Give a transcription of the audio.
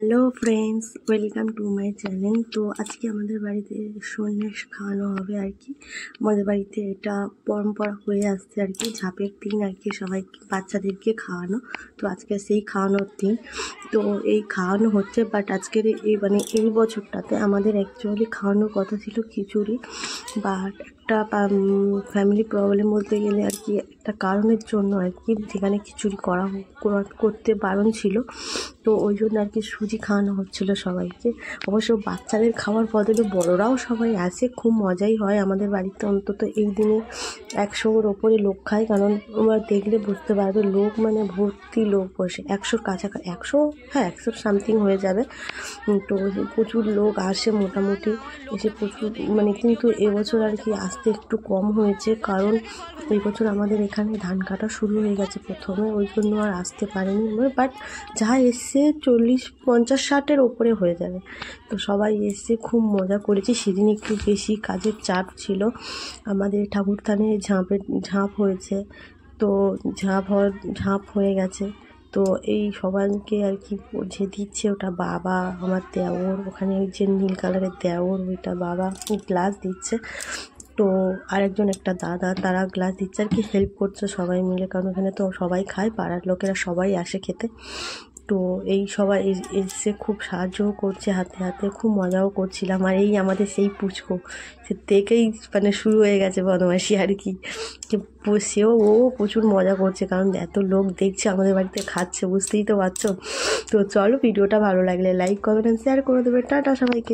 Hello friends, welcome to my channel. তো আজকে আমাদের বাড়িতে সন্ন্যাস খাওয়ানো হবে আর কি। আমাদের বাড়িতে এটা পরম্পরা হয়ে আসছে আর কি, ঝাঁপের দিন আর কি সবাইকে বাচ্চাদেরকে খাওয়ানো। তো আজকে সেই খাওয়ানোর দিন, তো এই খাওয়ানো হচ্ছে। বাট আজকের এই বছরটাতে আমাদের অ্যাকচুয়ালি খাওয়ানোর কথা ছিল খিচুড়ি, বাট একটা ফ্যামিলি প্রবলেম বলতে গেলে আর কি, একটা কারণের জন্য আর কি, যেখানে খিচুড়ি করতে বারণ ছিল। তো ওই জন্য আর কি সুজি খাওয়ানো হচ্ছিলো সবাইকে। অবশ্য বাচ্চাদের খাওয়ার বদলে বড়রাও সবাই আসে, খুব মজাই হয় আমাদের বাড়িতে। অন্তত এই দিনে 100-র ওপরে লোক খায়, কারণ তোমরা দেখলে বুঝতে পারবে, লোক মানে ভর্তি লোক বসে, 100-র কাছাকাছি, 100 সামথিং হয়ে যাবে। তো প্রচুর লোক আসে মোটামুটি, এসে প্রচুর কিন্তু এবছর আর কি আসতে একটু কম হয়েছে, কারণ এই বছর আমাদের এখানে ধান কাটা শুরু হয়ে গেছে প্রথমে, ওই জন্য আর আসতে পারেনি। বাট যা এসছে 40-50-60-এর ওপরে হয়ে যাবে। তো সবাই এসে খুব মজা করেছি। সেদিন একটু বেশি কাজের চাপ ছিল, আমাদের ঠাকুরথানে ঝাঁপ হয়েছে। তো ঝাঁপ হয়ে গেছে। তো এই সবাইকে আর কি যে দিচ্ছে, ওটা বাবা, আমার দেওর, ওখানে ওই যে নীল কালারের দেওর, ওইটা বাবা গ্লাস দিচ্ছে। তো আরেকজন একটা দাদা, তারা গ্লাস দিচ্ছে আর কি, হেল্প করছে সবাই মিলে, কারণ ওখানে তো সবাই খায়, পাড়ার লোকেরা সবাই আসে খেতে। তো এই সবাই এসে খুব সাহায্যও করছে হাতে হাতে, খুব মজাও করছিলাম। আর এই আমাদের সেই পুচকো, সে দেখেই শুরু হয়ে গেছে বদমাইশি আর কি। ও প্রচুর মজা করছে, কারণ এত লোক দেখছে আমাদের বাড়িতে খাচ্ছে, বুঝতেই তো পারছো। তো চলো, ভিডিওটা ভালো লাগলে লাইক, কমেন্ট, শেয়ার করে দেবে। টাটা সবাইকে।